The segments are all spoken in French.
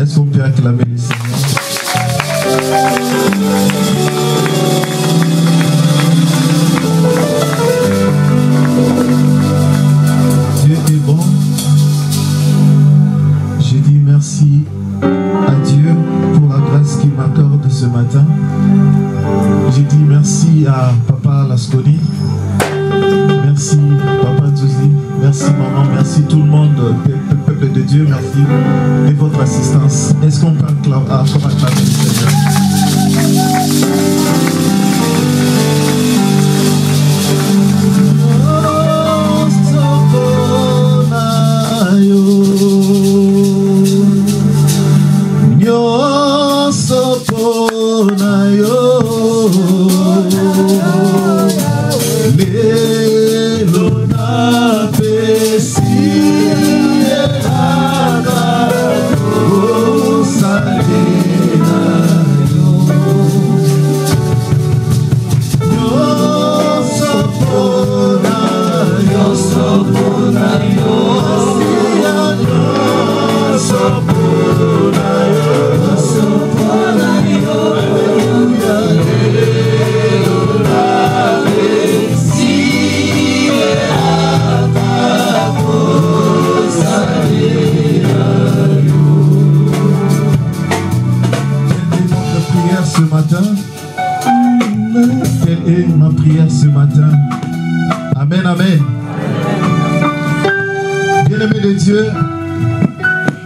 Est-ce qu'on peut acclamer le Seigneur? Dieu est bon. Je dis merci à Dieu pour la grâce qu'il m'accorde ce matin. Je dis merci à Papa Lasconi. Merci Papa Nzouzi. Merci maman. Merci tout le monde, peuple de Dieu. Merci de votre assistance. Est-ce qu'on peut acclamer le Seigneur?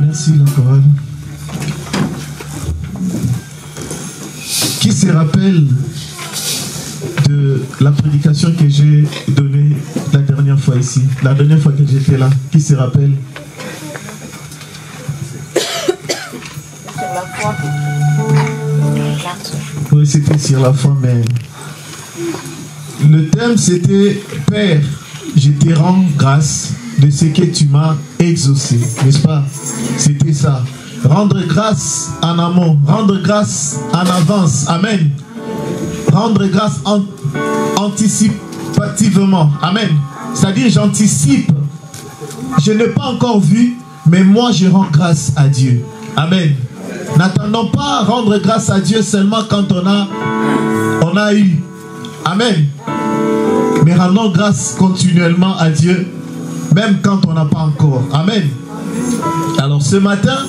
Merci la chorale. Qui se rappelle de la prédication que j'ai donnée la dernière fois ici, la dernière fois que j'étais là? Qui se rappelle? Sur la foi. Oui, c'était sur la foi, mais le thème c'était Père, je te rends grâce de ce que tu m'as exaucé, n'est-ce pas? C'était ça. Rendre grâce en amont, rendre grâce en avance. Amen. Rendre grâce anticipativement. Amen. C'est-à-dire j'anticipe. Je n'ai pas encore vu, mais moi je rends grâce à Dieu. Amen. N'attendons pas rendre grâce à Dieu seulement quand on a eu. Amen. Mais rendons grâce continuellement à Dieu, même quand on n'a pas encore. Amen. Alors ce matin,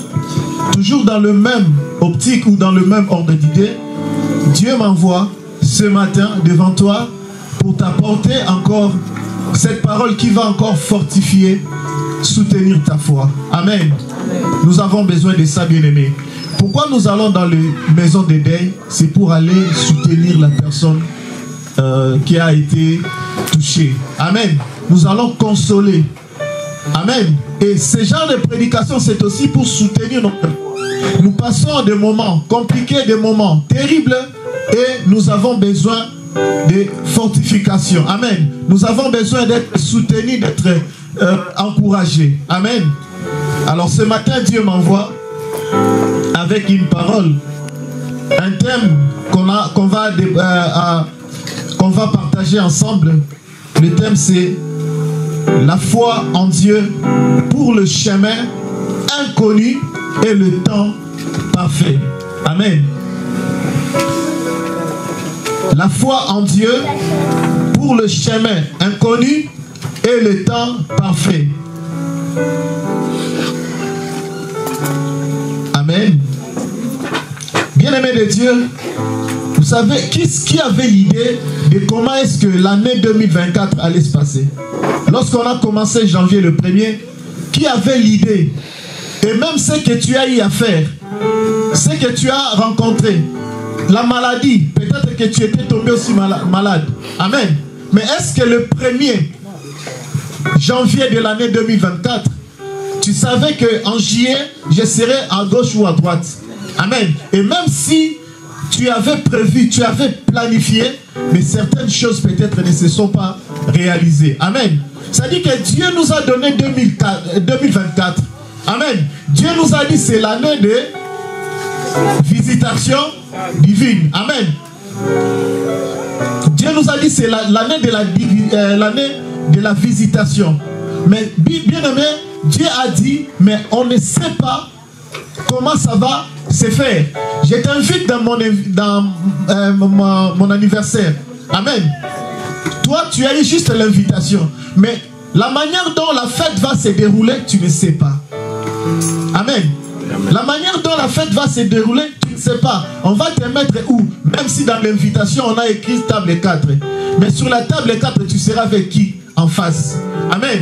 toujours dans le même optique ou dans le même ordre d'idée, Dieu m'envoie ce matin devant toi pour t'apporter encore cette parole qui va encore fortifier, soutenir ta foi. Amen. Nous avons besoin de ça, bien-aimés. Pourquoi nous allons dans les maisons de deuil? C'est pour aller soutenir la personne qui a été touchée. Amen. Nous allons consoler. Amen. Et ce genre de prédication, c'est aussi pour soutenir notre foi. Nous passons des moments compliqués, des moments terribles, et nous avons besoin de fortification. Amen. Nous avons besoin d'être soutenus, d'être encouragés. Amen. Alors ce matin, Dieu m'envoie avec une parole, un thème qu'on va partager ensemble. Le thème c'est la foi en Dieu pour le chemin inconnu et le temps parfait. Amen. La foi en Dieu pour le chemin inconnu et le temps parfait. Amen. Bien-aimés de Dieu, vous savez, qui avait l'idée de comment est-ce que l'année 2024 allait se passer? Lorsqu'on a commencé janvier le 1er, qui avait l'idée? Et même ce que tu as eu à faire, ce que tu as rencontré, la maladie, peut-être que tu étais tombé aussi malade. Amen. Mais est-ce que le 1er janvier de l'année 2024, tu savais qu'en juillet, je serais à gauche ou à droite? Amen. Et même si tu avais prévu, tu avais planifié, mais certaines choses peut-être ne se sont pas réalisées. Amen. Ça dit que Dieu nous a donné 2024. Amen. Dieu nous a dit c'est l'année de visitation divine. Amen. Dieu nous a dit c'est l'année de la visitation. Mais bien aimé, Dieu a dit, mais on ne sait pas comment ça va se faire. Je t'invite dans mon anniversaire. Amen. Toi, tu as eu juste l'invitation. Mais la manière dont la fête va se dérouler, tu ne sais pas. Amen. La manière dont la fête va se dérouler, tu ne sais pas. On va te mettre où? Même si dans l'invitation, on a écrit table 4. Mais sur la table 4, tu seras avec qui en face? Amen.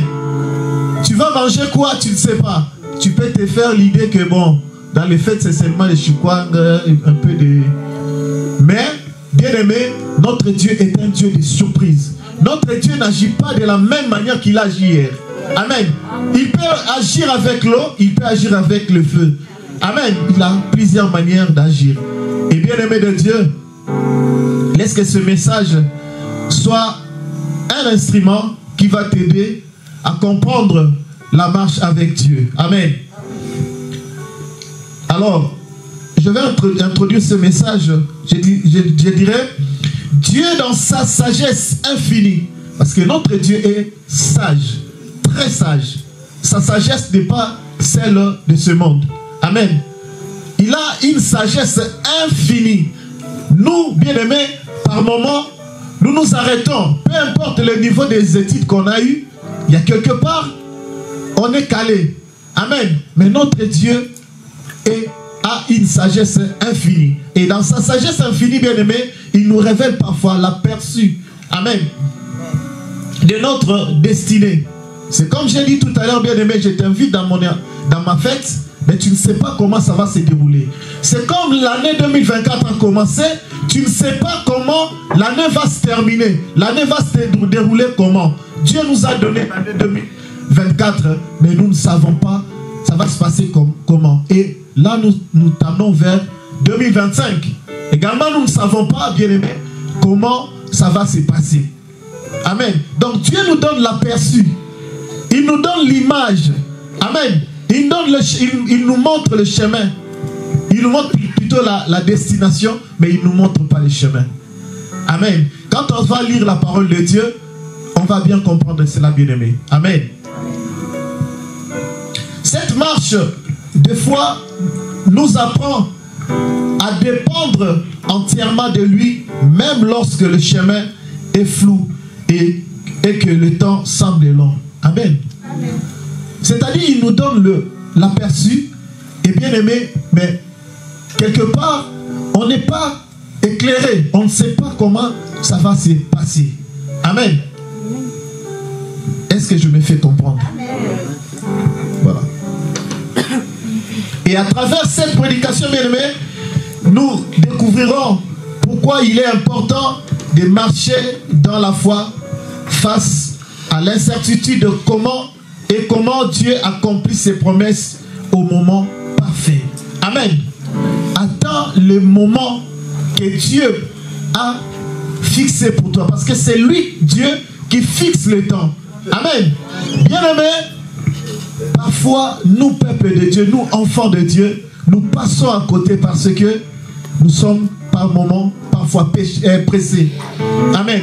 Tu vas manger quoi? Tu ne sais pas. Tu peux te faire l'idée que bon, dans les fêtes, c'est seulement les chikwang, un peu de... Mais, bien aimé, notre Dieu est un Dieu de surprise. Notre Dieu n'agit pas de la même manière qu'il agit hier. Amen. Il peut agir avec l'eau, il peut agir avec le feu. Amen. Il a plusieurs manières d'agir. Et bien aimé de Dieu, laisse que ce message soit un instrument qui va t'aider à comprendre la marche avec Dieu. Amen. Alors, je vais introduire ce message. Je dirais, Dieu dans sa sagesse infinie, parce que notre Dieu est sage, très sage. Sa sagesse n'est pas celle de ce monde. Amen. Il a une sagesse infinie. Nous, bien-aimés, par moment, nous nous arrêtons. Peu importe le niveau des études qu'on a eues, il y a quelque part, on est calé. Amen. Mais notre Dieu a une sagesse infinie. Et dans sa sagesse infinie, bien-aimé, il nous révèle parfois l'aperçu. Amen. De notre destinée. C'est comme j'ai dit tout à l'heure, bien-aimé, je t'invite dans ma fête, mais tu ne sais pas comment ça va se dérouler. C'est comme l'année 2024 a commencé, tu ne sais pas comment l'année va se terminer. L'année va se dérouler comment. Dieu nous a donné l'année 2024, mais nous ne savons pas ça va se passer comment. Et là, nous tendons vers 2025. Également, nous ne savons pas, bien-aimés, comment ça va se passer. Amen. Donc, Dieu nous donne l'aperçu. Il nous donne l'image. Amen. Il nous montre le chemin. Il nous montre plutôt la destination, mais il ne nous montre pas le chemin. Amen. Quand on va lire la parole de Dieu, on va bien comprendre cela, bien-aimé. Amen. Cette marche, des fois, nous apprend à dépendre entièrement de lui, même lorsque le chemin est flou et que le temps semble long. Amen. C'est-à-dire, il nous donne l'aperçu, et bien aimé, mais quelque part, on n'est pas éclairé. On ne sait pas comment ça va se passer. Amen. Est-ce que je me fais comprendre? Voilà. Et à travers cette prédication, bien aimé, nous découvrirons pourquoi il est important de marcher dans la foi face à l'incertitude de comment Dieu accomplit ses promesses au moment parfait. Amen. Attends le moment que Dieu a fixé pour toi. Parce que c'est lui, Dieu, qui fixe le temps. Amen. Bien-aimé, parfois, nous, peuple de Dieu, nous, enfants de Dieu, nous passons à côté parce que nous sommes par moments parfois pressés. Amen.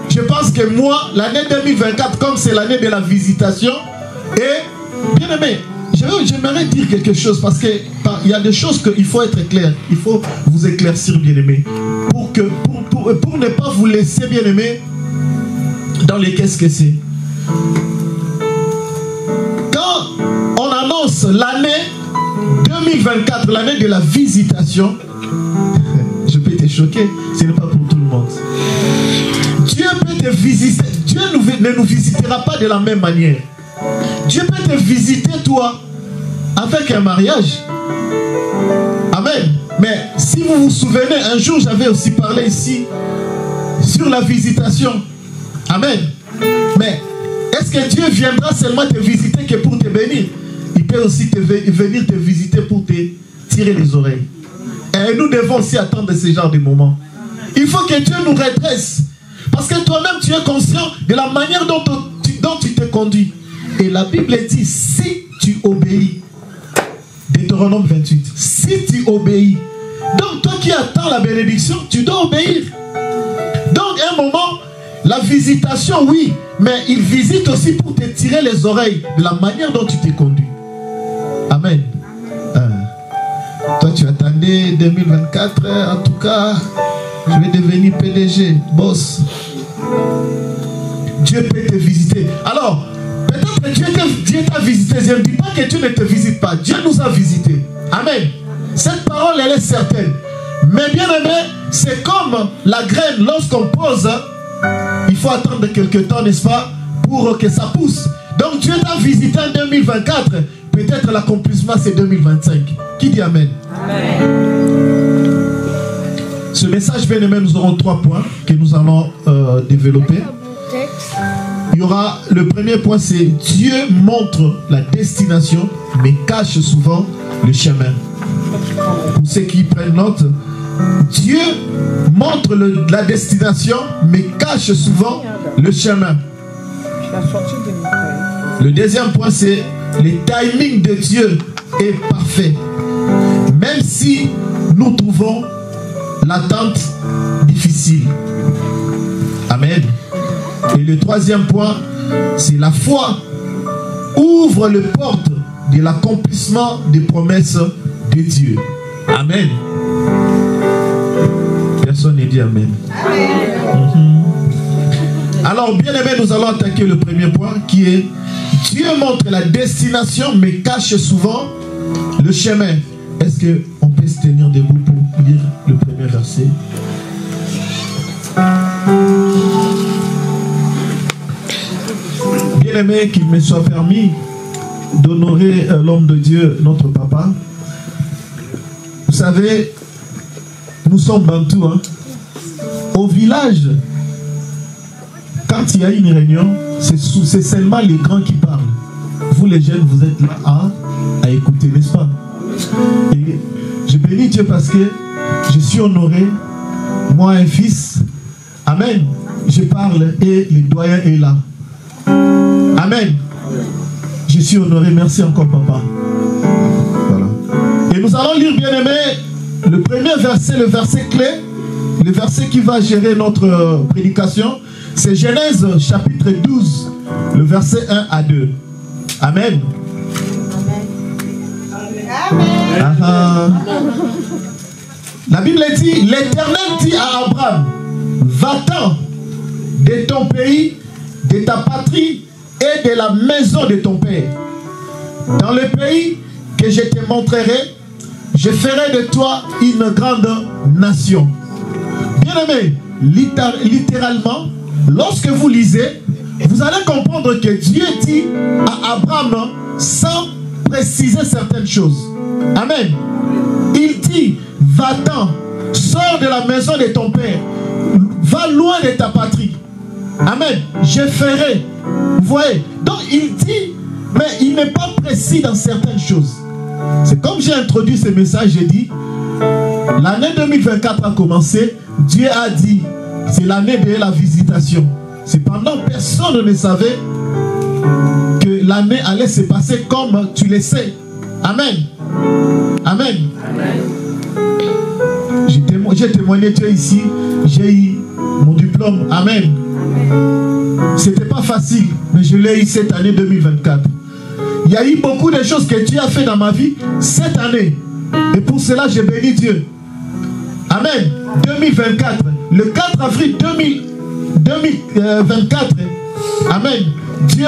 Je pense que moi, l'année 2024, comme c'est l'année de la visitation, et bien aimé, j'aimerais dire quelque chose parce qu'il y a des choses qu'il faut être clair. Il faut vous éclaircir, bien aimé, pour ne pas vous laisser, bien aimé, dans les qu'est-ce que c'est. Quand on annonce l'année 2024, l'année de la visitation, je peux te choquer, ce n'est pas pour tout le monde. Dieu peut te visiter. Dieu ne nous visitera pas de la même manière. Dieu peut te visiter toi avec un mariage. Amen. Mais si vous vous souvenez, un jour j'avais aussi parlé ici sur la visitation. Amen. Mais est-ce que Dieu viendra seulement te visiter que pour te bénir? Il peut aussi venir te visiter pour te tirer les oreilles. Et nous devons aussi attendre ce genre de moments. Il faut que Dieu nous redresse. Parce que toi-même, tu es conscient de la manière dont tu te conduis. Et la Bible dit, si tu obéis, Deutéronome 28, si tu obéis, donc toi qui attends la bénédiction, tu dois obéir. Donc, à un moment, la visitation, oui, mais il visite aussi pour te tirer les oreilles de la manière dont tu t'es conduit. Amen. Tu attendais 2024, en tout cas, je vais devenir PDG, boss. Dieu peut te visiter. Alors, peut-être Dieu t'a visité. Je ne dis pas que Dieu ne te visite pas. Dieu nous a visités. Amen. Cette parole, elle est certaine. Mais bien aimé, c'est comme la graine, lorsqu'on pose, il faut attendre quelques temps, n'est-ce pas, pour que ça pousse. Donc Dieu t'a visité en 2024. Peut-être l'accomplissement, c'est 2025. Qui dit Amen? Amen. Ce message, bien aimé, nous aurons 3 points que nous allons développer. Il y aura, le premier point, c'est Dieu montre la destination, mais cache souvent le chemin. Pour ceux qui prennent note, Dieu montre la destination, mais cache souvent le chemin. Le deuxième point, c'est le timing de Dieu est parfait. Même si nous trouvons l'attente difficile. Amen. Et le troisième point, c'est la foi ouvre les portes de l'accomplissement des promesses de Dieu. Amen. Personne n'est dit Amen. Amen. Alors, bien aimé, nous allons attaquer le premier point qui est Dieu montre la destination mais cache souvent le chemin. Est-ce qu'on peut se tenir debout pour lire le premier verset? Bien aimé, qu'il me soit permis d'honorer l'homme de Dieu, notre papa. Vous savez, nous sommes bantous. Hein? Au village, quand il y a une réunion, c'est seulement les grands qui parlent. Vous les jeunes, vous êtes là à écouter, n'est-ce pas? Et je bénis Dieu parce que je suis honoré, moi un fils. Amen. Je parle et le doyen est là. Amen. Je suis honoré. Merci encore, papa. Voilà. Et nous allons lire, bien aimé, le premier verset, le verset clé, le verset qui va gérer notre prédication. C'est Genèse chapitre 12, le verset 1 à 2. Amen. Amen. La Bible dit, l'Éternel dit à Abraham, va-t'en de ton pays, de ta patrie et de la maison de ton père. Dans le pays que je te montrerai, je ferai de toi une grande nation. Bien aimé, littéralement, lorsque vous lisez, vous allez comprendre que Dieu dit à Abraham sans préciser certaines choses. Amen. Il dit, va-t'en, sors de la maison de ton père, va loin de ta patrie. Amen. Je ferai. Vous voyez? Donc il dit, mais il n'est pas précis dans certaines choses. C'est comme j'ai introduit ce message, j'ai dit, l'année 2024 a commencé, Dieu a dit, c'est l'année de la visitation. Cependant, personne ne savait que l'année allait se passer comme tu le sais. Amen. Amen. J'ai témoigné Dieu ici, j'ai eu mon diplôme. Amen. C'était pas facile, mais je l'ai eu cette année 2024. Il y a eu beaucoup de choses que Dieu a fait dans ma vie cette année. Et pour cela, je bénis Dieu. Amen. 2024, le 4 avril 2024, Amen. Dieu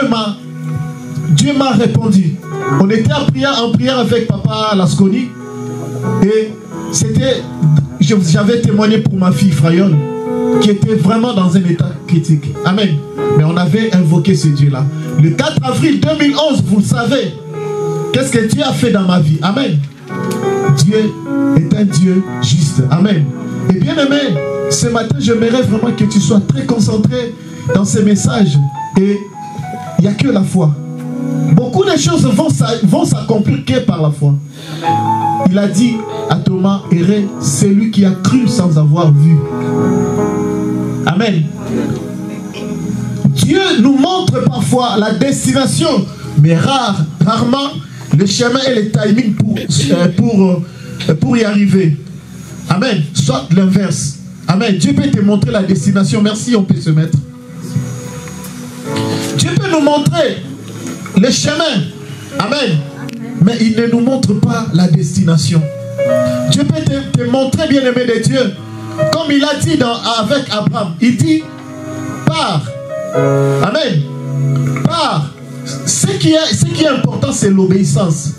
m'a répondu. On était en prière avec papa Lasconi. Et c'était, j'avais témoigné pour ma fille Frayol, qui était vraiment dans un état critique. Amen. Mais on avait invoqué ce Dieu-là. Le 4 avril 2011, vous le savez, qu'est-ce que Dieu a fait dans ma vie? Amen. Dieu est un Dieu juste. Amen. Et bien aimé, ce matin, j'aimerais vraiment que tu sois très concentré dans ces messages. Et il n'y a que la foi. Beaucoup de choses vont s'accomplir que par la foi. Il a dit à Thomas, errez, c'est lui qui a cru sans avoir vu. Amen. Dieu nous montre parfois la destination, mais rarement le chemin et le timing pour y arriver. Amen. Soit l'inverse. Amen. Dieu peut te montrer la destination. Merci, on peut se mettre. Dieu peut nous montrer le chemin. Amen. Mais il ne nous montre pas la destination. Dieu peut te montrer, bien-aimé de Dieu, comme il a dit avec Abraham. Il dit, pars. Amen. Pars. Ce qui est important, c'est l'obéissance.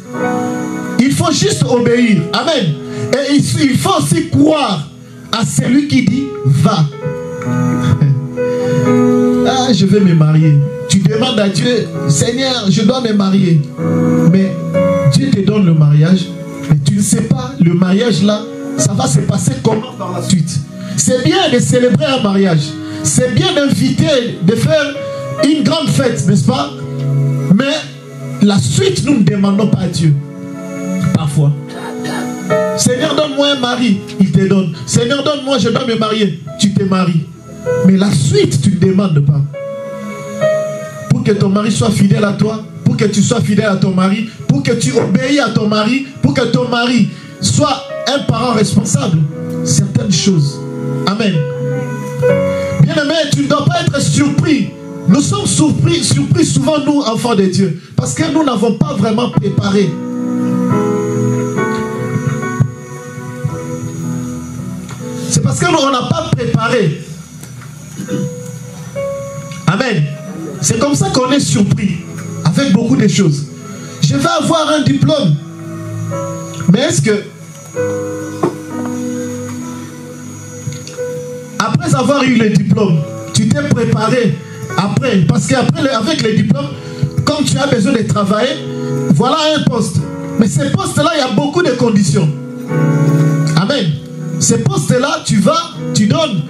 Il faut juste obéir. Amen. Et il faut aussi croire à celui qui dit, va. Ah, je vais me marier. Tu demandes à Dieu, Seigneur, je dois me marier. Mais Dieu te donne le mariage. Mais tu ne sais pas, le mariage là, ça va se passer comment par la suite. C'est bien de célébrer un mariage. C'est bien d'inviter, de faire une grande fête, n'est-ce pas? Mais la suite, nous ne demandons pas à Dieu. Parfois. Seigneur, donne-moi un mari. Il te donne. Seigneur, donne-moi, je dois me marier. Tu te maries. Mais la suite, tu ne demandes pas. Pour que ton mari soit fidèle à toi, pour que tu sois fidèle à ton mari, pour que tu obéis à ton mari, pour que ton mari soit un parent responsable. Certaines choses. Amen. Bien-aimé, tu ne dois pas être surpris. Nous sommes surpris souvent, nous, enfants de Dieu, parce que nous n'avons pas vraiment préparé. C'est parce que nous, on n'a pas préparé. Amen. C'est comme ça qu'on est surpris avec beaucoup de choses. Je vais avoir un diplôme. Mais est-ce que après avoir eu le diplôme, tu t'es préparé après? Parce qu'après, avec le diplôme, comme tu as besoin de travailler, voilà un poste. Mais ces postes-là, il y a beaucoup de conditions. Amen. Ces postes-là, tu vas, tu donnes.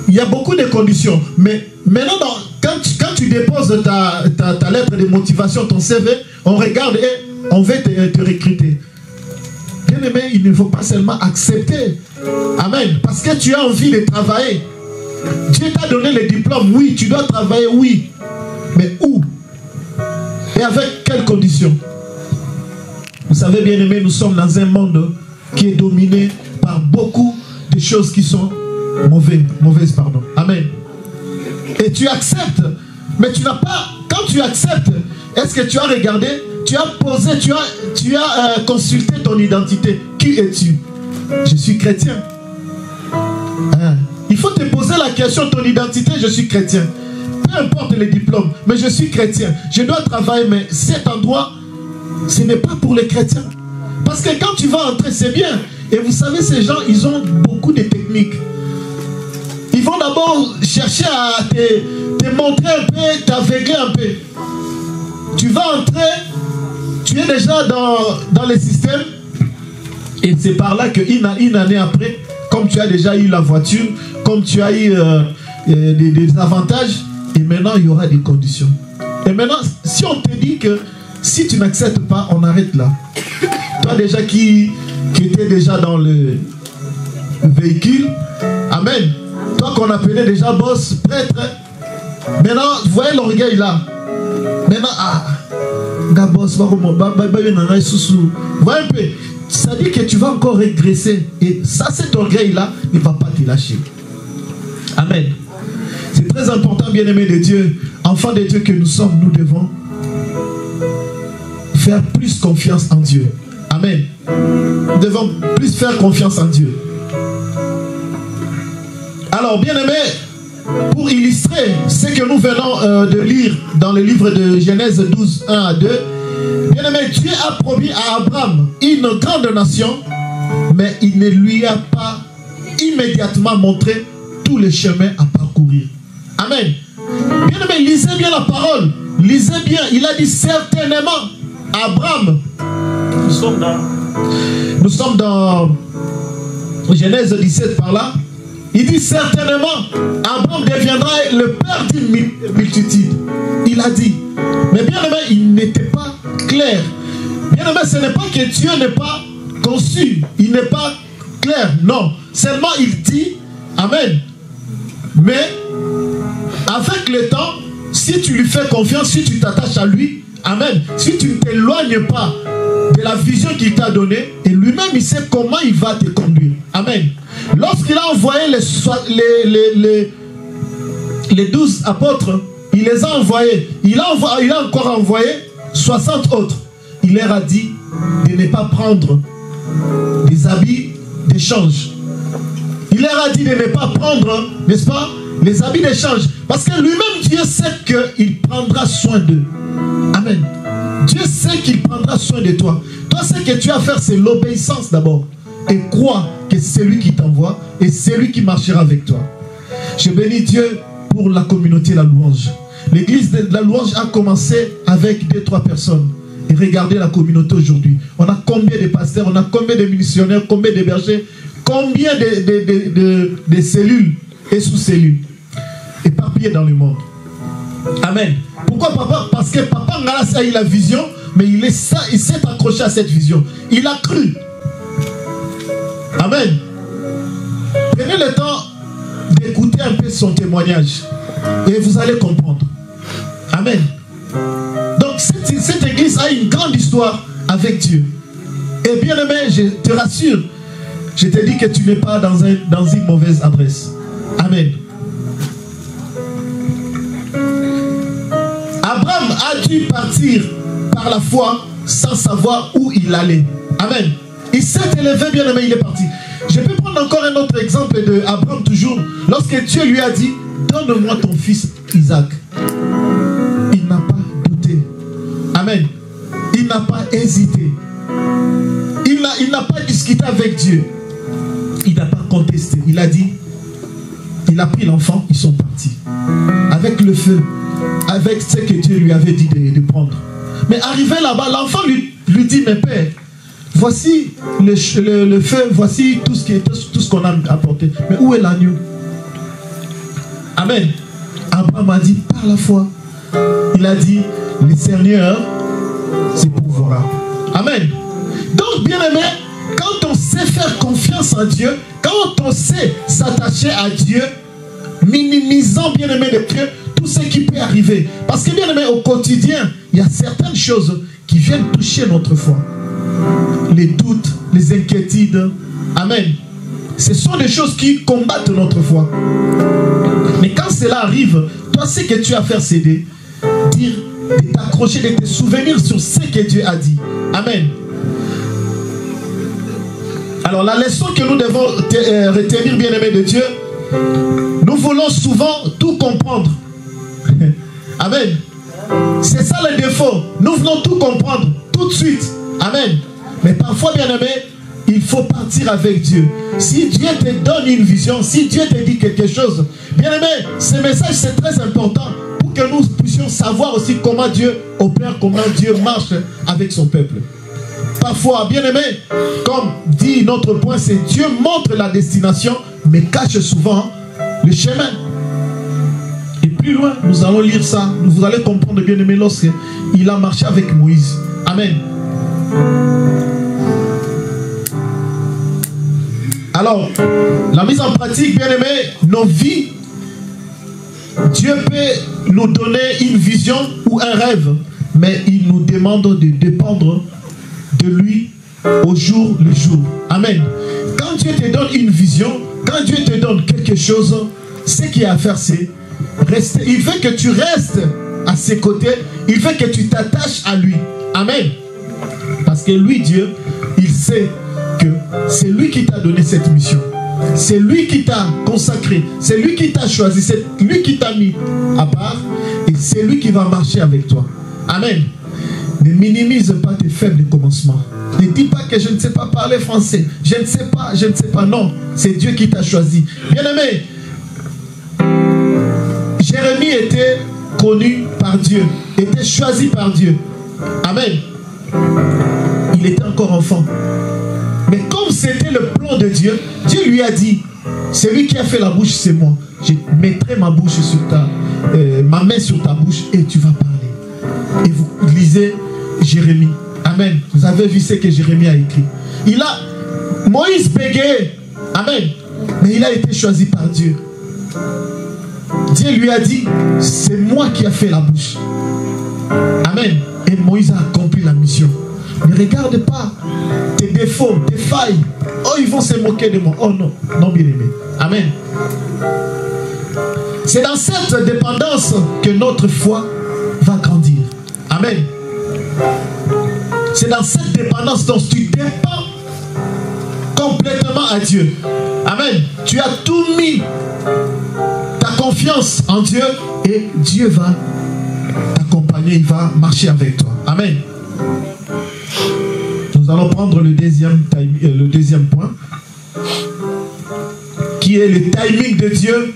Il y a beaucoup de conditions. Mais maintenant, quand tu déposes ta lettre de motivation, ton CV, on regarde et on veut te recruter. Bien aimé, il ne faut pas seulement accepter. Amen. Parce que tu as envie de travailler. Dieu t'a donné le diplôme. Oui, tu dois travailler, oui. Mais où? Et avec quelles conditions? Vous savez, bien aimé, nous sommes dans un monde qui est dominé par beaucoup de choses qui sont mauvaises. Pardon. Amen. Et tu acceptes. Mais tu n'as pas... Quand tu acceptes, est-ce que tu as regardé? Tu as posé, tu as consulté ton identité. Qui es-tu? Je suis chrétien. Hein? Il faut te poser la question, ton identité, je suis chrétien. Peu importe les diplômes, mais je suis chrétien. Je dois travailler, mais cet endroit, ce n'est pas pour les chrétiens. Parce que quand tu vas entrer, c'est bien. Et vous savez, ces gens, ils ont beaucoup de techniques. Ils vont d'abord chercher à te montrer un peu, t'aveugler un peu. Tu vas entrer, tu es déjà dans le système. Et c'est par là qu'une année après, comme tu as déjà eu la voiture, comme tu as eu des avantages, et maintenant il y aura des conditions. Et maintenant, si on te dit que si tu n'acceptes pas, on arrête là. Toi déjà qui étais déjà dans le véhicule, amen. Toi qu'on appelait déjà boss, prêtre, maintenant, vous voyez l'orgueil là. Maintenant, boss, vous voyez un peu. Ça dit que tu vas encore régresser. Et ça, cet orgueil-là, il ne va pas te lâcher. Amen. C'est très important, bien-aimé de Dieu. Enfants de Dieu que nous sommes, nous devons faire plus confiance en Dieu. Amen. Nous devons plus faire confiance en Dieu. Alors, bien-aimé, pour illustrer ce que nous venons de lire dans le livre de Genèse 12, 1 à 2, bien-aimé, Dieu a promis à Abraham une grande nation, mais il ne lui a pas immédiatement montré tous les chemins à parcourir. Amen. Bien-aimé, lisez bien la parole. Lisez bien. Il a dit certainement, Abraham. Nous sommes dans Genèse 17 par là. Il dit certainement, Abraham deviendra le père d'une multitude. Il a dit. Mais bien aimé, il n'était pas clair. Bien aimé, ce n'est pas que Dieu n'est pas conçu. Il n'est pas clair. Non. Seulement il dit, amen. Mais avec le temps, si tu lui fais confiance, si tu t'attaches à lui, amen. Si tu ne t'éloignes pas de la vision qu'il t'a donnée, et lui-même il sait comment il va te conduire. Amen. Lorsqu'il a envoyé les 12 apôtres, il les a envoyés. Il a encore envoyé 60 autres. Il leur a dit de ne pas prendre des habits d'échange. Il leur a dit de ne pas prendre, n'est-ce pas, les habits d'échange. Parce que lui-même, Dieu sait qu'il prendra soin d'eux. Amen. Dieu sait qu'il prendra soin de toi. Toi, ce que tu as à faire, c'est l'obéissance d'abord. Et crois que c'est lui qui t'envoie et c'est lui qui marchera avec toi. Je bénis Dieu pour la communauté La Louange. L'église de La Louange a commencé avec 2-3 personnes. Et regardez la communauté aujourd'hui. On a combien de pasteurs, on a combien de missionnaires, combien de bergers, combien de cellules et sous-cellules éparpillées dans le monde. Amen. Pourquoi papa? Parce que papa Ngalas a eu la vision, mais il s'est accroché à cette vision. Il a cru. Amen. Prenez le temps d'écouter un peu son témoignage et vous allez comprendre. Amen. Donc cette église a une grande histoire avec Dieu. Et bien aimé, je te rassure, je te dis que tu n'es pas dans une mauvaise adresse. Amen. Abraham a dû partir par la foi sans savoir où il allait. Amen. Il s'est élevé, bien aimé, il est parti. Je peux prendre encore un autre exemple d'Abraham toujours. Lorsque Dieu lui a dit, donne-moi ton fils Isaac. Il n'a pas douté. Amen. Il n'a pas hésité. Il n'a pas discuté avec Dieu. Il n'a pas contesté. Il a dit, il a pris l'enfant, ils sont partis. Avec le feu, avec ce que Dieu lui avait dit de prendre. Mais arrivé là-bas, l'enfant lui dit, mais père, voici le feu, voici tout ce qu'on a apporté. Mais où est l'agneau? Amen. Abraham a dit, par la foi. Il a dit, le Seigneur, c'est pourvoira. Amen. Donc, bien aimé, quand on sait faire confiance en Dieu, quand on sait s'attacher à Dieu, minimisant, bien aimé de Dieu, tout ce qui peut arriver. Parce que, bien aimé, au quotidien, il y a certaines choses qui viennent toucher notre foi. Les doutes, les inquiétudes. Amen. Ce sont des choses qui combattent notre foi. Mais quand cela arrive, toi, ce que tu as à faire, c'est de dire, de t'accrocher, de te souvenir sur ce que Dieu a dit. Amen. Alors, la leçon que nous devons retenir, bien-aimés de Dieu, nous voulons souvent tout comprendre. Amen. C'est ça le défaut. Nous voulons tout comprendre tout de suite. Amen. Mais parfois, bien-aimé, il faut partir avec Dieu. Si Dieu te donne une vision, si Dieu te dit quelque chose, bien-aimé, ce message c'est très important pour que nous puissions savoir aussi comment Dieu opère, comment Dieu marche avec son peuple. Parfois, bien-aimé, comme dit notre point, c'est Dieu montre la destination, mais cache souvent le chemin. Et plus loin, nous allons lire ça. Vous allez comprendre, bien-aimé, lorsqu'il a marché avec Moïse. Amen. Alors, la mise en pratique, bien-aimé, nos vies, Dieu peut nous donner une vision ou un rêve, mais il nous demande de dépendre de lui au jour le jour. Amen. Quand Dieu te donne une vision, quand Dieu te donne quelque chose, ce qu'il y a à faire, c'est rester. Il veut que tu restes à ses côtés, il veut que tu t'attaches à lui. Amen. Parce que lui, Dieu, il sait que c'est lui qui t'a donné cette mission. C'est lui qui t'a consacré. C'est lui qui t'a choisi. C'est lui qui t'a mis à part. Et c'est lui qui va marcher avec toi. Amen. Ne minimise pas tes faibles commencements. Ne dis pas que je ne sais pas parler français. Je ne sais pas, je ne sais pas. Non, c'est Dieu qui t'a choisi. Bien-aimé, Jérémie était connu par Dieu, était choisi par Dieu. Amen. Il était encore enfant. Mais comme c'était le plan de Dieu, Dieu lui a dit, celui qui a fait la bouche, c'est moi. Je mettrai ma bouche sur ma main sur ta bouche et tu vas parler. Et vous lisez Jérémie. Amen. Vous avez vu ce que Jérémie a écrit. Moïse bégayait. Amen. Mais il a été choisi par Dieu. Dieu lui a dit, c'est moi qui a fait la bouche. Amen. Et Moïse a accompli la mission. Ne regarde pas tes défauts, tes failles. Oh, ils vont se moquer de moi. Oh non, non bien aimé. Amen. C'est dans cette dépendance que notre foi va grandir. Amen. C'est dans cette dépendance dont tu dépends entièrement à Dieu. Amen. Tu as tout mis ta confiance en Dieu et Dieu va t'accompagner, il va marcher avec toi. Amen. Nous allons prendre le deuxième point, qui est le timing de Dieu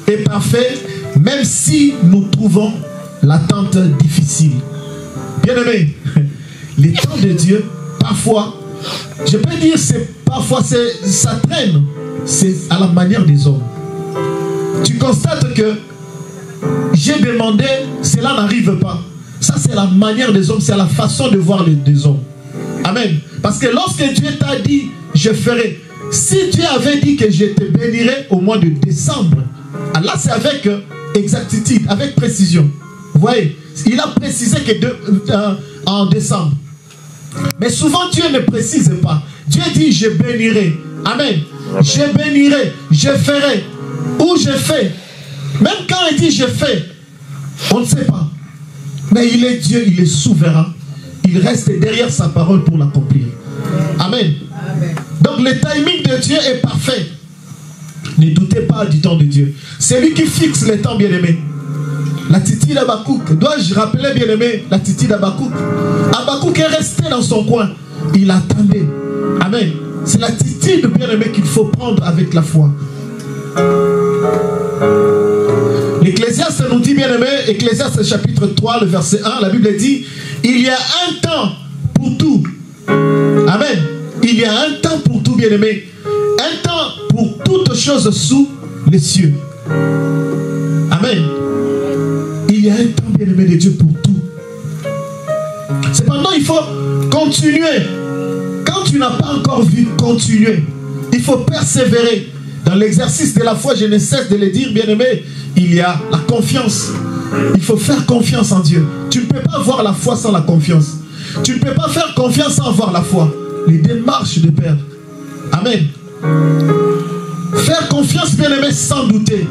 est parfait, même si nous trouvons l'attente difficile. Bien-aimé, les temps de Dieu, parfois, je peux dire, parfois ça traîne, c'est à la manière des hommes. Tu constates que j'ai demandé, cela n'arrive pas. Ça, c'est la manière des hommes, c'est la façon de voir des hommes. Amen. Parce que lorsque Dieu t'a dit, je ferai, si Dieu avait dit que je te bénirai au mois de décembre, là c'est avec exactitude, avec précision. Vous voyez, il a précisé que en décembre. Mais souvent Dieu ne précise pas. Dieu dit, je bénirai. Amen. Je bénirai, je ferai. Ou je fais. Même quand il dit je fais, on ne sait pas. Mais il est Dieu, il est souverain. Il reste derrière sa parole pour l'accomplir. Amen. Amen. Donc le timing de Dieu est parfait. Ne doutez pas du temps de Dieu. C'est lui qui fixe les temps, bien-aimé. La Titi d'Abakouk. Dois-je rappeler, bien-aimé, la Titi d'Abakouk? Abakouk est resté dans son coin. Il attendait. Amen. C'est l'attitude, bien-aimé, qu'il faut prendre avec la foi. L'Ecclésiaste nous dit, bien-aimé, Ecclésiaste chapitre 3, le verset 1, la Bible dit, il y a un temps pour tout. Amen. Il y a un temps pour tout, bien-aimé. Un temps pour toutes choses sous les cieux. Amen. Il y a un temps, bien-aimé de Dieu, pour tout. Cependant, il faut continuer. Quand tu n'as pas encore vu, continuer. Il faut persévérer. Dans l'exercice de la foi, je ne cesse de le dire, bien-aimé, il y a la confiance. Il faut faire confiance en Dieu. Tu ne peux pas avoir la foi sans la confiance. Tu ne peux pas faire confiance sans avoir la foi. Les deux marchent de pair. Amen. Faire confiance, bien-aimé, sans douter.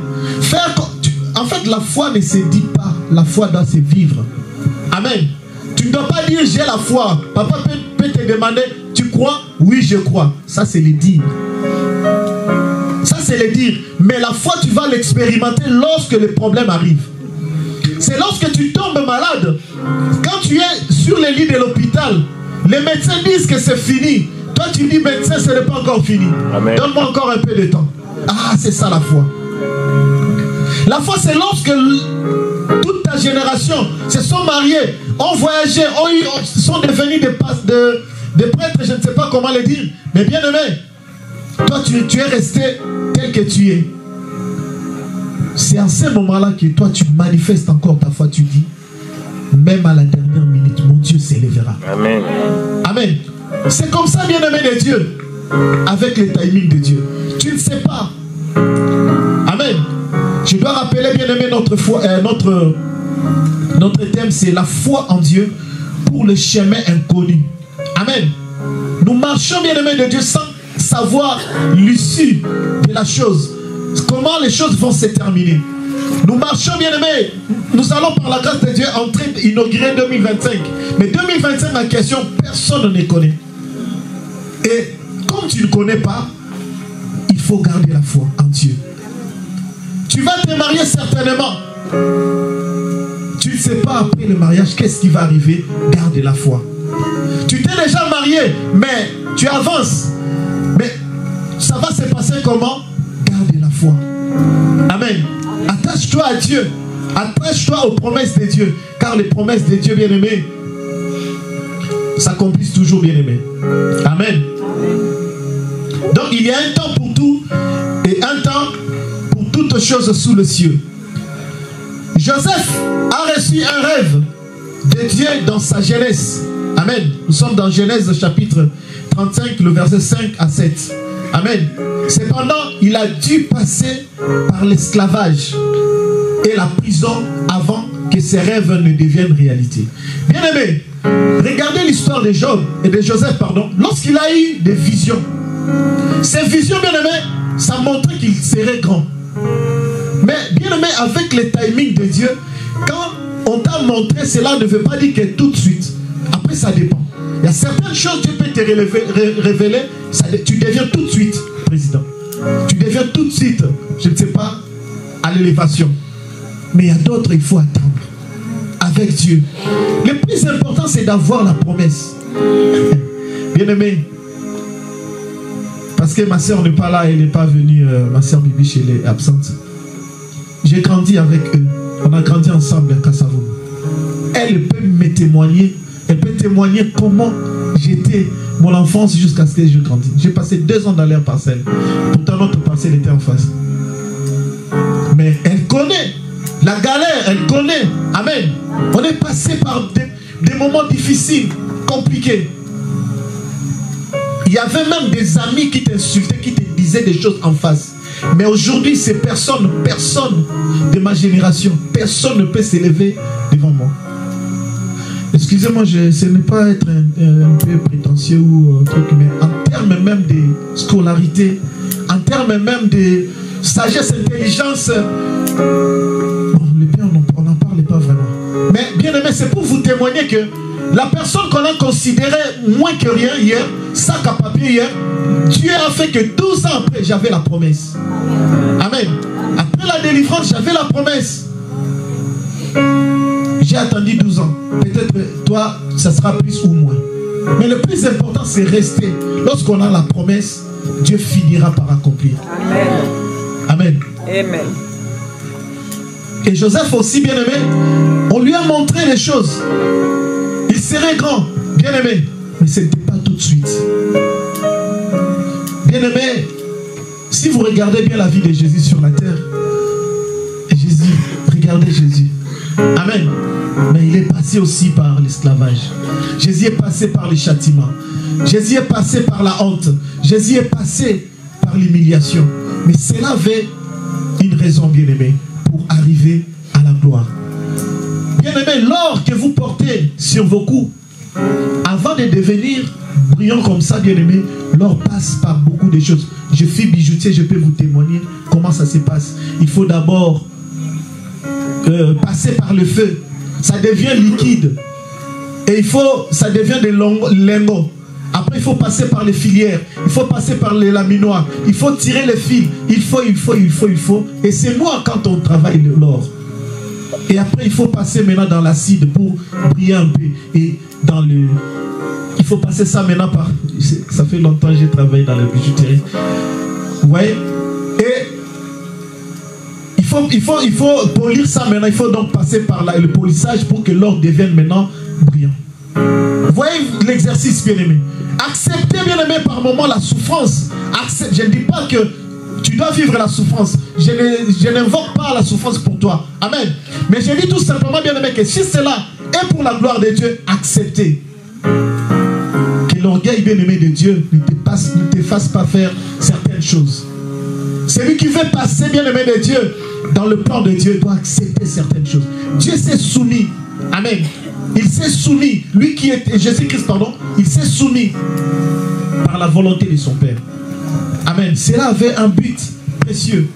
En fait, la foi ne se dit pas. La foi doit se vivre. Amen. Tu ne dois pas dire j'ai la foi. Papa peut te demander, tu crois? Oui, je crois. Ça, c'est le dire. Ça, c'est le dire. Mais la foi, tu vas l'expérimenter lorsque le problème arrive. C'est lorsque tu tombes malade. Quand tu es sur le lit de l'hôpital, les médecins disent que c'est fini. Toi, tu dis, médecin, ce n'est pas encore fini. Donne-moi encore un peu de temps. Ah, c'est ça la foi. La foi, c'est lorsque toute ta génération se sont mariés, ont voyagé, sont devenus des prêtres, je ne sais pas comment le dire. Mais bien aimé, toi, tu es resté tel que tu es. C'est en ce moment-là que toi, tu manifestes encore ta foi. Tu dis, même à la dernière minute, mon Dieu s'élèvera. Amen. Amen. C'est comme ça, bien-aimé de Dieu, avec le timing de Dieu. Tu ne sais pas. Amen. Je dois rappeler, bien-aimé, notre foi, notre thème, c'est la foi en Dieu pour le chemin inconnu. Amen. Nous marchons, bien-aimé de Dieu, sans savoir l'issue de la chose. Comment les choses vont se terminer. Nous marchons, bien-aimés. Nous allons, par la grâce de Dieu, entrer, inaugurer 2025. Mais 2025, en question, personne ne connaît. Et comme tu ne connais pas, il faut garder la foi en Dieu. Tu vas te marier certainement. Tu ne sais pas après le mariage, qu'est-ce qui va arriver. Garde la foi. Tu t'es déjà marié, mais tu avances. Mais ça va se passer comment? Garde la foi. Amen. Attache-toi à Dieu. Attache-toi aux promesses de Dieu. Car les promesses de Dieu, bien-aimés, s'accomplissent toujours, bien-aimés. Amen. Donc il y a un temps pour tout et un temps pour toutes choses sous le ciel. Joseph a reçu un rêve de Dieu dans sa jeunesse. Amen. Nous sommes dans Genèse chapitre 35, le verset 5 à 7. Amen. Cependant, il a dû passer par l'esclavage et la prison avant que ses rêves ne deviennent réalité. Bien aimé, regardez l'histoire de Job et de Joseph, pardon, lorsqu'il a eu des visions. Ces visions, bien aimé, ça montrait qu'il serait grand. Mais bien aimé, avec le timing de Dieu, quand on t'a montré, cela ne veut pas dire que tout de suite. Après, ça dépend. Il y a certaines choses, Dieu peut te révéler, tu deviens tout de suite président. Tu deviens tout de suite, je ne sais pas, à l'élévation. Mais il y a d'autres, il faut attendre. Avec Dieu. Le plus important, c'est d'avoir la promesse. Bien-aimé, parce que ma soeur n'est pas là, elle n'est pas venue, ma soeur Bibiche, elle est absente. J'ai grandi avec eux. On a grandi ensemble à Kassavo. Elle peut me témoigner. Elle peut témoigner comment j'étais, mon enfance jusqu'à ce que je grandisse. J'ai passé 2 ans dans leur parcelle. Pourtant, notre parcelle était en face. Mais elle connaît la galère, elle connaît. Amen. On est passé par des moments difficiles, compliqués. Il y avait même des amis qui t'insultaient, qui te disaient des choses en face. Mais aujourd'hui, ces personnes, personne de ma génération, personne ne peut s'élever devant moi. Excusez-moi, ce n'est pas être un peu prétentieux ou un truc, mais en termes même de scolarité, en termes même de sagesse, intelligence, bon, le bien, on n'en parle pas vraiment. Mais bien aimé, c'est pour vous témoigner que la personne qu'on a considérée moins que rien hier, sac à papier hier, Dieu a fait que 12 ans après, j'avais la promesse. Amen. Après la délivrance, j'avais la promesse. J'ai attendu 12 ans. Peut-être toi, ça sera plus ou moins. Mais le plus important, c'est rester. Lorsqu'on a la promesse, Dieu finira par accomplir. Amen. Amen. Amen. Et Joseph aussi, bien aimé, on lui a montré les choses. Il serait grand, bien aimé. Mais ce n'était pas tout de suite. Bien aimé, si vous regardez bien la vie de Jésus sur la terre, Jésus, regardez Jésus. Amen. Mais il est passé aussi par l'esclavage. Jésus est passé par les châtiments. Jésus est passé par la honte. Jésus est passé par l'humiliation. Mais cela avait une raison, bien aimé, pour arriver à la gloire. Bien aimé, l'or que vous portez sur vos coups, avant de devenir brillant comme ça, bien aimé, l'or passe par beaucoup de choses. Je suis bijoutier, je peux vous témoigner comment ça se passe. Il faut d'abord passer par le feu. Ça devient liquide. Et ça devient des lingots. Après, il faut passer par les filières. Il faut passer par les laminoirs. Il faut tirer les fils. Il faut. Et c'est noir quand on travaille l'or. Et après, il faut passer maintenant dans l'acide pour briller un peu. Et dans le... Il faut passer ça maintenant par... Ça fait longtemps que j'ai travaillé dans la bijouterie. Vous voyez? Et il faut polir ça maintenant. Il faut donc passer par le polissage pour que l'or devienne maintenant brillant. Vous voyez l'exercice, bien aimé. Acceptez, bien aimé, par moment la souffrance. Je ne dis pas que tu dois vivre la souffrance. Je n'invoque pas la souffrance pour toi. Amen. Mais je dis tout simplement, bien aimé, que si cela est pour la gloire de Dieu, acceptez. Que l'orgueil, bien aimé, de Dieu ne te fasse pas faire certaines choses. Celui qui veut passer, bien aimé de Dieu, dans le plan de Dieu, doit accepter certaines choses. Dieu s'est soumis. Amen. Il s'est soumis. Lui qui est Jésus-Christ, pardon, il s'est soumis par la volonté de son Père. Amen. Cela avait un but précieux.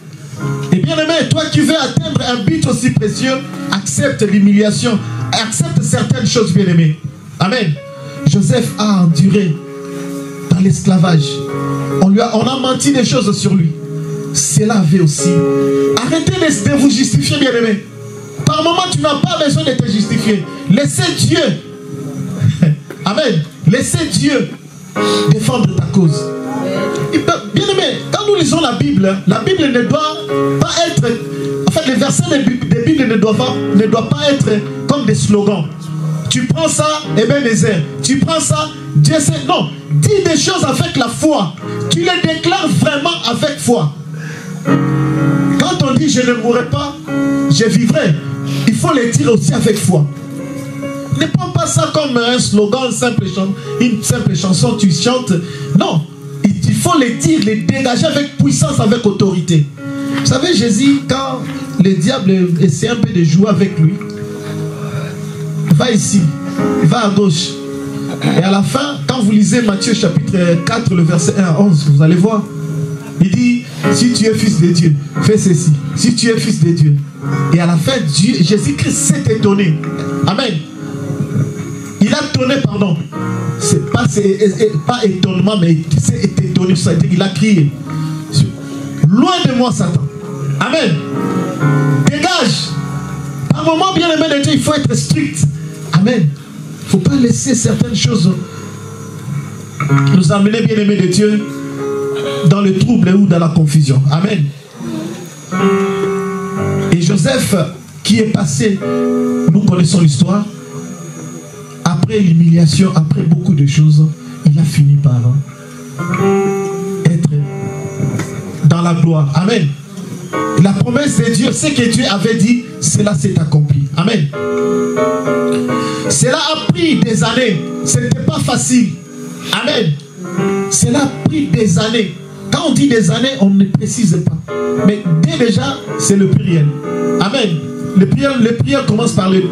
Et bien aimé, toi qui veux atteindre un but aussi précieux, accepte l'humiliation, accepte certaines choses, bien aimé. Amen. Joseph a enduré dans l'esclavage. On a menti des choses sur lui. Cela avait aussi. Arrêtez de vous justifier, bien aimé. Par moment, tu n'as pas besoin de te justifier. Laissez Dieu. Amen. Laissez Dieu défendre ta cause. Bien aimé, quand nous lisons la Bible ne doit pas être... En fait, les versets des Bibles ne doivent pas être comme des slogans. Tu prends ça, Ebenezer. Tu prends ça, Dieu sait. Non, dis des choses avec la foi. Tu les déclares vraiment avec foi. Quand on dit je ne mourrai pas, je vivrai, il faut les dire aussi avec foi. Ne prends pas ça comme un slogan, une simple chanson, tu chantes. Non, il faut les dire, les dégager avec puissance, avec autorité. Vous savez, Jésus, quand le diable essaie un peu de jouer avec lui, va ici, va à gauche. Et à la fin, quand vous lisez Matthieu chapitre 4, le verset 1 à 11, vous allez voir. Il dit, si tu es fils de Dieu, fais ceci. Si tu es fils de Dieu. Et à la fin, Jésus-Christ s'est étonné. Amen. Il a donné, pardon. pas étonnement, mais c'est étonné. Il a crié. Loin de moi, Satan. Amen. Dégage. À un moment, bien aimé de Dieu, il faut être strict. Amen. Il ne faut pas laisser certaines choses nous amener, bien aimé de Dieu, dans le trouble ou dans la confusion. Amen. Et Joseph, qui est passé, nous connaissons l'histoire, après l'humiliation, après beaucoup de choses, il a fini par être dans la gloire. Amen. La promesse de Dieu, ce que Dieu avait dit, cela s'est accompli. Amen. Cela a pris des années. Ce n'était pas facile. Amen. Cela a pris des années. Quand on dit des années, on ne précise pas. Mais déjà, c'est le pluriel. Amen. Les prières commencent par 2,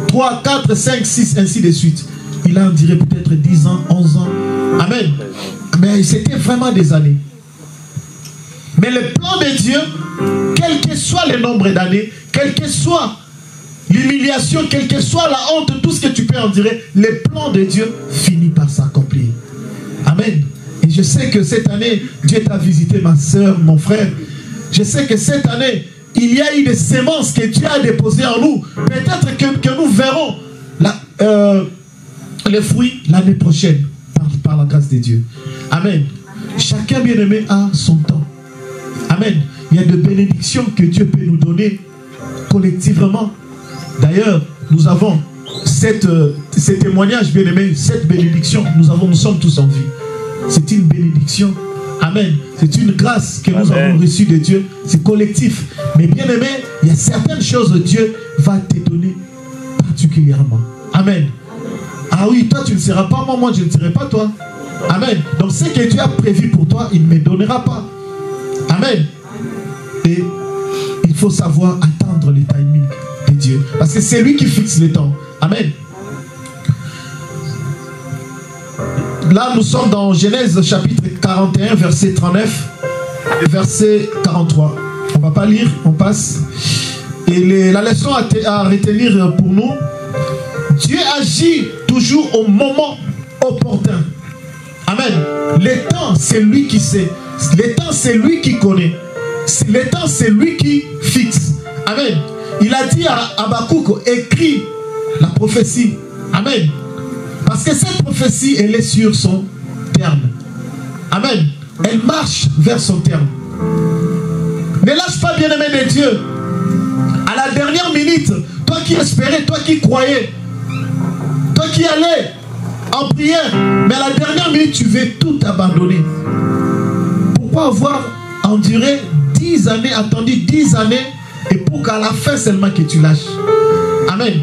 3, 4, 5, 6, ainsi de suite. Il a, on dirait, peut-être 10 ans, 11 ans. Amen. Mais c'était vraiment des années. Mais le plan de Dieu, quel que soit le nombre d'années, quel que soit l'humiliation, quelle que soit la honte, tout ce que tu peux en dire, le plan de Dieu finit par s'accomplir. Amen. Et je sais que cette année, Dieu t'a visité, ma soeur, mon frère. Je sais que cette année, il y a eu des semences que Dieu a déposées en nous. Peut-être que nous verrons les fruits l'année prochaine, par la grâce de Dieu. Amen. Chacun bien-aimé a son temps. Amen. Il y a des bénédictions que Dieu peut nous donner collectivement. D'ailleurs, nous avons ces témoignages bien-aimés, cette bénédiction, nous sommes tous en vie. C'est une bénédiction. Amen. C'est une grâce que nous avons reçue de Dieu. C'est collectif. Mais bien-aimé, il y a certaines choses que Dieu va te donner particulièrement. Amen. Ah oui, toi tu ne seras pas moi, moi je ne serai pas toi. Amen. Donc ce que Dieu a prévu pour toi, il ne me donnera pas. Amen. Et il faut savoir attendre le timing de Dieu. Parce que c'est lui qui fixe le temps. Amen. Là, nous sommes dans Genèse chapitre 41, verset 39 et verset 43. On ne va pas lire, on passe. Et la leçon à retenir pour nous, Dieu agit toujours au moment opportun. Amen. Le temps, c'est lui qui sait. Le temps, c'est lui qui connaît. Le temps, c'est lui qui fixe. Amen. Il a dit à Habakkuk, écris la prophétie. Amen. Parce que cette prophétie, elle est sur son terme. Amen. Elle marche vers son terme. Ne lâche pas, bien-aimé de Dieu. À la dernière minute, toi qui espérais, toi qui croyais, toi qui allais en prière, mais à la dernière minute, tu veux tout abandonner. Pourquoi avoir enduré 10 années, attendu 10 années, et pour qu'à la fin seulement que tu lâches? Amen.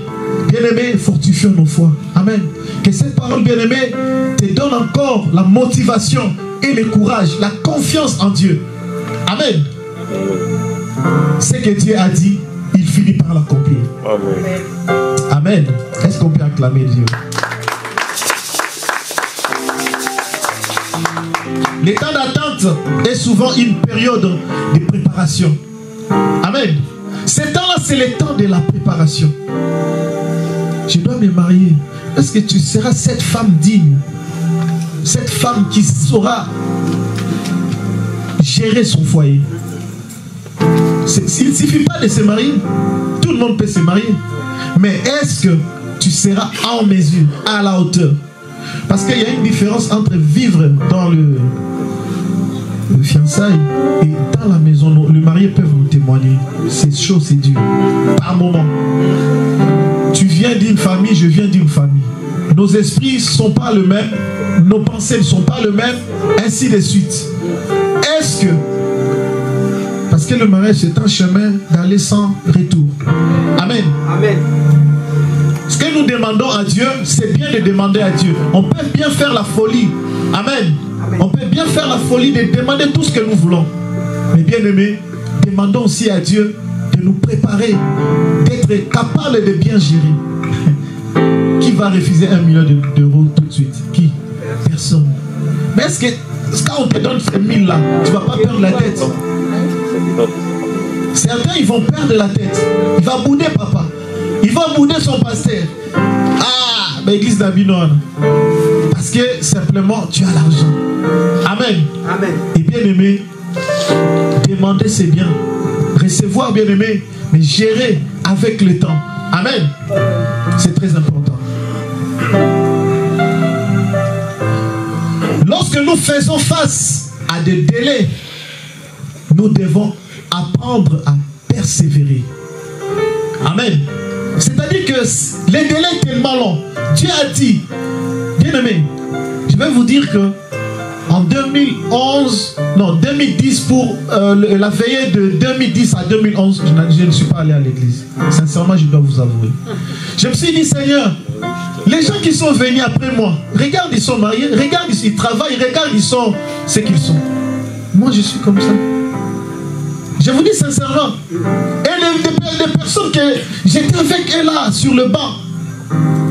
Bien-aimé, fortifions nos foi. Amen. Que cette parole, bien-aimé, te donne encore la motivation et le courage, la confiance en Dieu. Amen. Ce que Dieu a dit, il finit par l'accomplir. Amen. Amen. Est-ce qu'on peut acclamer Dieu? Le temps d'attente est souvent une période de préparation. Amen. Ce temps-là, c'est le temps de la préparation. Je dois me marier. Est-ce que tu seras cette femme digne? Cette femme qui saura gérer son foyer. Il ne suffit pas de se marier. Tout le monde peut se marier. Mais est-ce que tu seras en mesure, à la hauteur? Parce qu'il y a une différence entre vivre dans le fiançailles et dans la maison. Les mariés peuvent nous témoigner. C'est chaud, c'est dur. Par moment. Tu viens d'une famille, je viens d'une famille. Nos esprits ne sont pas les mêmes, nos pensées ne sont pas les mêmes, ainsi de suite. Est-ce que, parce que le mariage c'est un chemin d'aller sans retour. Amen. Amen. Ce que nous demandons à Dieu, c'est bien de demander à Dieu. On peut bien faire la folie. Amen. On peut bien faire la folie de demander tout ce que nous voulons. Mais bien aimé, demandons aussi à Dieu de nous préparer, d'être capable de bien gérer. Qui va refuser 1 million d'euros tout de suite? Qui? Personne. Mais est-ce que quand on te donne ces 1000 là, tu ne vas pas perdre la tête? Certains, ils vont perdre la tête. Il va bouder papa. Il va bouder son pasteur. Ah, l'église d'Abinon. Parce Parce que simplement, tu as l'argent. Amen. Amen. Et bien aimé, demander c'est bien. Recevoir bien aimé, mais gérer avec le temps. Amen. C'est très important. Lorsque nous faisons face à des délais, nous devons apprendre à persévérer. Amen. C'est-à-dire que les délais tellement longs, Dieu a dit, bien aimé, je vais vous dire que en 2010 pour la veillée de 2010 à 2011, je ne suis pas allé à l'église. Sincèrement, je dois vous avouer. Je me suis dit, Seigneur, les gens qui sont venus après moi, regarde, ils sont mariés, regarde, ils travaillent, regarde, ils sont ce qu'ils sont. Moi, je suis comme ça. Je vous dis sincèrement. Et les personnes que j'étais avec elles là, sur le banc,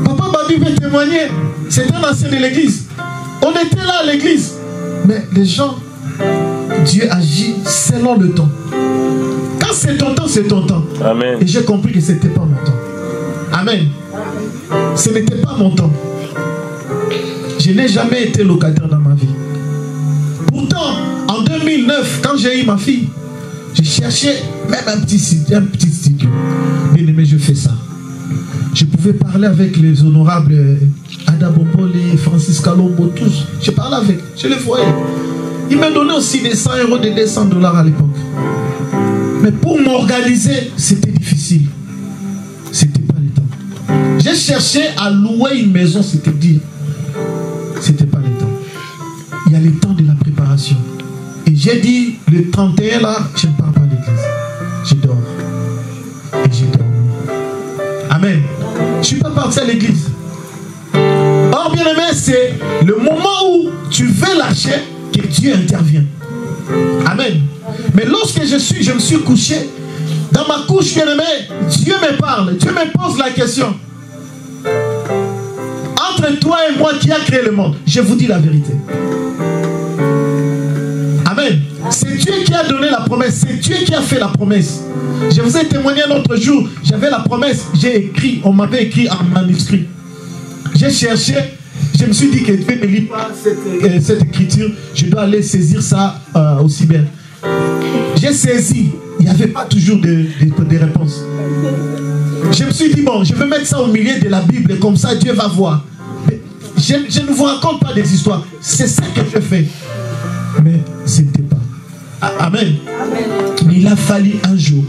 Papa Babi veut témoigner. C'était un ancien de l'église. On était là à l'église. Mais les gens, Dieu agit selon le temps. Quand c'est ton temps, c'est ton temps. Amen. Et j'ai compris que ce n'était pas mon temps. Amen. Ce n'était pas mon temps. Je n'ai jamais été locataire dans ma vie. Pourtant, en 2009, quand j'ai eu ma fille, je cherchais même un petit studio. Bien aimé, je fais ça. Je pouvais parler avec les honorables Ada Bombole, Francis Kalombo, tous. Je parlais avec, je les voyais. Ils me donnaient aussi des 100 euros, des 200 dollars à l'époque. Mais pour m'organiser, c'était difficile. C'était pas le temps. J'ai cherché à louer une maison, c'était dire. C'était pas le temps. Il y a le temps de la préparation. Et j'ai dit, le 31 là, je ne pars pas à l'église. Je dors. Et j'ai dormi. Amen. Je ne suis pas parti à l'église. Or, bien aimé, c'est le moment où tu veux lâcher que Dieu intervient. Amen. Mais lorsque je me suis couché, dans ma couche, bien aimé, Dieu me parle. Dieu me pose la question. Entre toi et moi, qui a créé le monde? Je vous dis la vérité. Amen. C'est Dieu qui a donné la promesse. C'est Dieu qui a fait la promesse. Je vous ai témoigné l'autre jour. J'avais la promesse. J'ai écrit. On m'avait écrit en manuscrit. J'ai cherché. Je me suis dit que Dieu ne lit pas cette écriture. Je dois aller saisir ça au cyber. J'ai saisi. Il n'y avait pas toujours de réponses. Je me suis dit, bon, je vais mettre ça au milieu de la Bible. Comme ça, Dieu va voir. Mais je ne vous raconte pas des histoires. C'est ça que je fais. Mais ce n'était pas. Amen. Mais il a fallu un jour.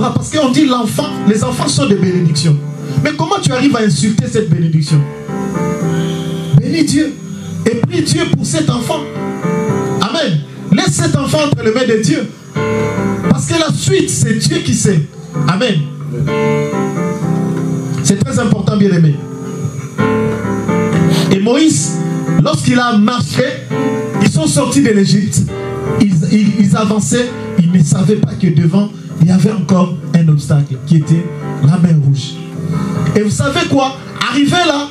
Parce qu'on dit l'enfant, les enfants sont des bénédictions. Mais comment tu arrives à insulter cette bénédiction? Bénis Dieu et prie Dieu pour cet enfant. Amen. Laisse cet enfant entre les mains de Dieu. Parce que la suite, c'est Dieu qui sait. Amen. C'est très important, bien aimé. Et Moïse, lorsqu'il a marché, ils sont sortis de l'Égypte. Ils avançaient. Ils ne savaient pas que devant, il y avait encore un obstacle qui était la mer Rouge. Et vous savez quoi? Arrivé là,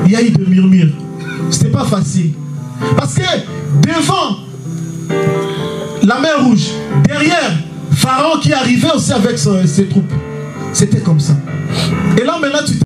il y a eu des murmures. C'était pas facile. Parce que devant la mer Rouge, derrière Pharaon qui arrivait aussi avec ses troupes. C'était comme ça. Et là maintenant tu